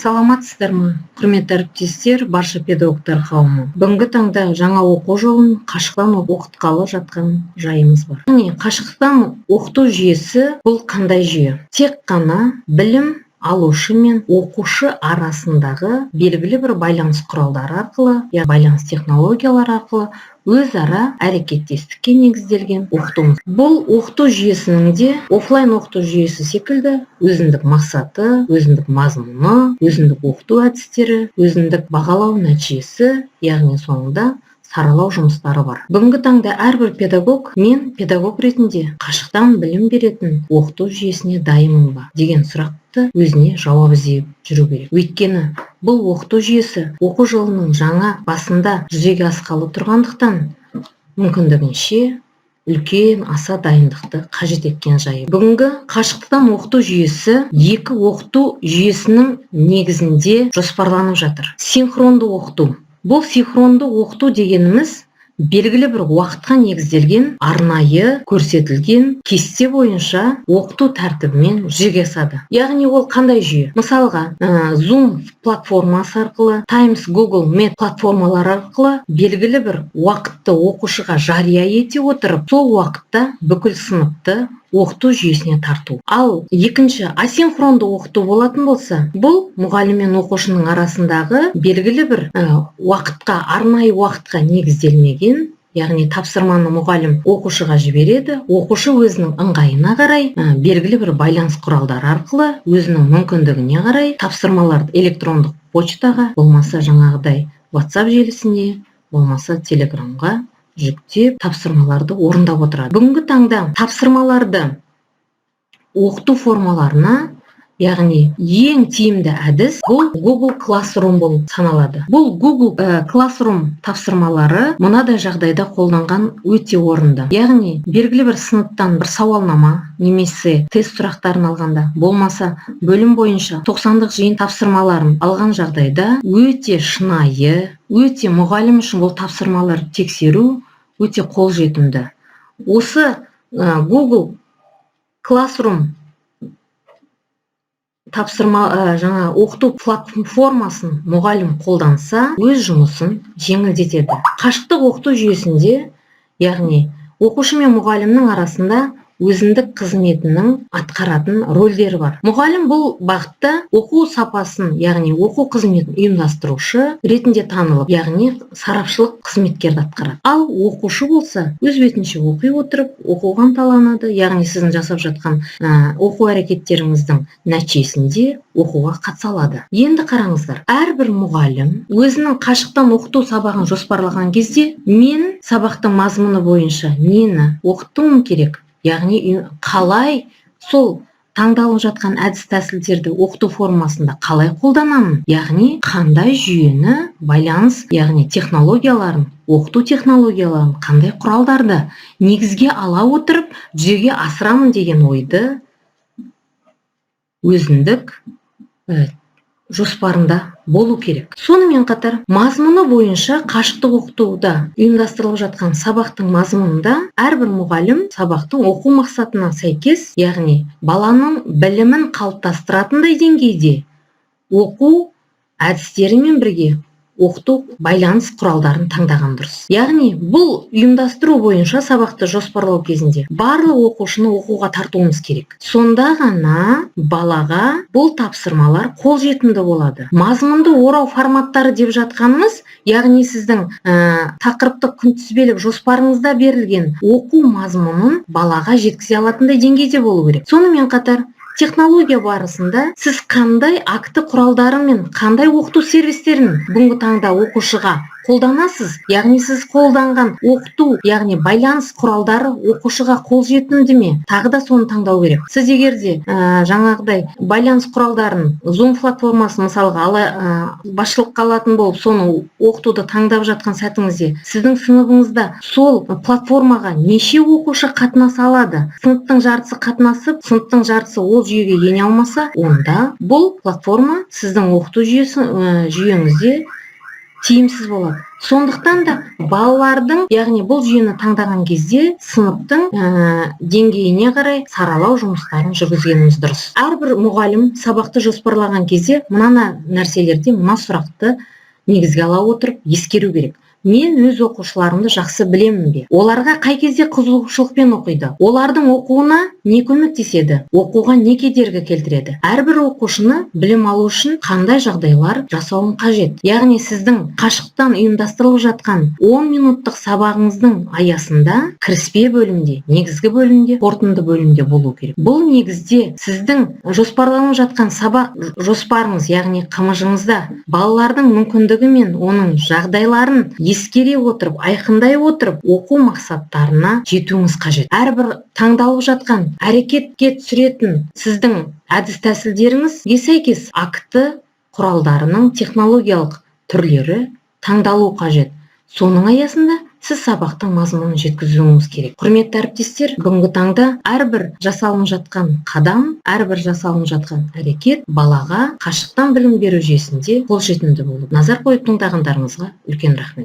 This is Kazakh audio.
Саламатсыздармы, құрметті әріптестер, барша педагогтар қауымы. Бүгінгі таңда жаңа оқу жылын қашықтан оқытқалы жатқан жайымыз бар. Яғни қашықтан оқыту жүйесі бұл қандай жүйе? Тек қана білім алушы мен оқушы арасындағы белгілі бір байланыс құралдары арқылы, байланыс технологиялары арқылы өзара әрекеттестікке негізделген оқыту. Бұл оқыту жүйесінің де офлайн оқыту жүйесі секілді өзіндік мақсаты, өзіндік мазмұны, өзіндік оқыту әдістері, өзіндік бағалау нәтижесі, яғни соңында саралау жұмыстары бар. Бүгінгі таңда әрбір педагог, мен педагог ретінде қашықтан білім беретін оқыту жүйесіне дайынмын ба деген сұрақты өзіне жауап іздеп жүру керек. Өйткені бұл оқыту жүйесі оқу жылының жаңа басында жүзеге асқалы тұрғандықтан мүмкіндігінше үлкен аса дайындықты қажет еткен жайы. Бүгінгі қашықтан оқыту жүйесі екі оқыту жүйесінің негізінде жоспарланып жатыр. Синхронды оқыту. Бұл синхронды оқыту дегеніміз белгілі бір уақытқа негізделген, арнайы көрсетілген кесте бойынша оқыту тәртібімен жүзеге асады. Яғни ол қандай жүйе? Мысалға, Zoom платформасы арқылы, Times, Google Meet платформалары арқылы белгілі бір уақытты оқушыға жария ете отырып, сол уақытта бүкіл сыныпты оқыту жүйесіне тарту. Ал екінші асинхронды оқыту болатын болса, бұл мұғалім мен оқушының арасындағы белгілі бір уақытқа, арнайы уақытқа негізделмеген, яғни тапсырманы мұғалім оқушыға жібереді, оқушы өзінің ыңғайына қарай, белгілі бір байланыс құралдары арқылы, өзінің мүмкіндігіне қарай тапсырмаларды электрондық почтаға, болмаса жаңағыдай WhatsApp желісіне, болмаса Телеграмға жүктеп тапсырмаларды орындап отырады. Бүгінгі таңда тапсырмаларды оқыту формаларына, яғни ең тиімді әдіс бұл Google Classroom болып саналады. Бұл Google Classroom тапсырмалары мынадай жағдайда қолданған өте орынды. Яғни белгілі бір сыныптан бір сауалнама немесе тест сұрақтарын алғанда, болмаса бөлім бойынша 90-дық жиын тапсырмаларын алған жағдайда өте шынайы, өте мұғалім үшін бұл тапсырмаларды тексеру өте қолжетімді. Осы Google Classroom тапсырма жаңа оқыту платформасын мұғалім қолданса, өз жұмысын жеңілдетеді. Қашықтық оқыту жүйесінде, яғни оқушы мен мұғалімнің арасында өзіндік қызметінің атқаратын рөлдері бар. Мұғалім бұл бағытта оқу сапасын, яғни оқу қызметін ұйымдастырушы ретінде танылып, яғни сарапшылық қызметкерді атқарады. Ал оқушы болса, өз бетінше оқи отырып, оқуға ынталанады, яғни сіздің жасап жатқан оқу әрекеттеріңіздің нәтижесінде оқуға қатыса алады. Енді қараңыздар, әрбір мұғалім өзінің қашықтан оқыту сабағын жоспарлаған кезде, мен сабақтың мазмұны бойынша нені оқытуым керек? Яғни қалай сол таңдалып жатқан әдіс тәсілдерді оқыту формасында қалай қолданамын? Яғни қандай жүйені, байланыс, яғни технологияларын, оқыту технологияларын, қандай құралдарды негізге ала отырып жүзеге асырамын деген ойды өзіндік жоспарында болу керек. Сонымен қатар, мазмұны бойынша қашықтық оқытуда ұйымдастырылып жатқан сабақтың мазмұнында әрбір мұғалім сабақтың оқу мақсатына сәйкес, яғни баланың білімін қалыптастыратындай деңгейде оқу әдістерімен бірге оқыту байланыс құралдарын таңдаған дұрыс. Яғни бұл ұйымдастыру бойынша сабақты жоспарлау кезінде барлық оқушыны оқуға тартуымыз керек. Сонда ғана балаға бұл тапсырмалар қолжетімді болады. Мазмұнды орау форматтары деп жатқанымыз, яғни сіздің тақырыптық күнтізбелік жоспарыңызда берілген оқу мазмұнын балаға жеткізе алатындай деңгейде болу керек. Сонымен қатар технология барысында сіз қандай акты құралдары мен қандай оқыту сервистерін бүгінгі таңда оқушыға қолданасыз, яғни сіз қолданған оқыту, яғни байланыс құралдары оқушыға қолжетімді ме? Тағы да соны таңдау керек. Сіз егерде жаңағыдай байланыс құралдарын Zoom платформасын мысалға басшылыққа алатын болып, соны оқытуды таңдап жатқан сәтіңізде, сіздің сыныбыңызда сол платформаға неше оқушы қатынаса алады? Сыныптың жартысы қатынасып, сыныптың жартысы ол жүйеге ене алмаса, онда бұл платформа сіздің оқыту жүйеңізде тиімсіз болады. Сондықтан да балалардың, яғни бұл жүйені таңдаған кезде сыныптың деңгейіне қарай саралау жұмыстарын жүргізгеніміз дұрыс. Әрбір мұғалім сабақты жоспарлаған кезде мына нәрселерде, мына сұрақты негізге ала отырып ескеру керек. Мен өз оқушыларымды жақсы білемін бе? Оларға қай кезде қызығушылықпен оқиды? Олардың оқуына не көмектеседі? Оқуға не кедергі келтіреді? Әрбір оқушыны білім алу үшін қандай жағдайлар жасауым қажет? Яғни сіздің қашықтан ұйымдастырылып жатқан 10 минуттық сабағыңыздың аясында кіріспе бөлімде, негізгі бөлімде, қорытынды бөлімде болу керек. Бұл негізде сіздің жоспарланып жатқан сабақ жоспарыңыз, яғни қамыжыңызда балалардың мүмкіндігі мен оның жағдайларын ескере отырып, айқындай отырып, оқу мақсаттарына жетуіңіз қажет. Әрбір таңдалып жатқан әрекетке түсіретін сіздің әдіс тәсілдеріңізге сәйкес акті құралдарының технологиялық түрлері таңдалу қажет. Соның аясында сіз сабақтың мазмұнын жеткізуіңіз керек. Құрметті әріптестер, бүгінгі таңда әрбір жасалынып жатқан қадам, әрбір жасалынып жатқан әрекет балаға қашықтан білім беру жүйесінде қолжетімді болып. Назар қойып тыңдағандарыңызға үлкен рахмет.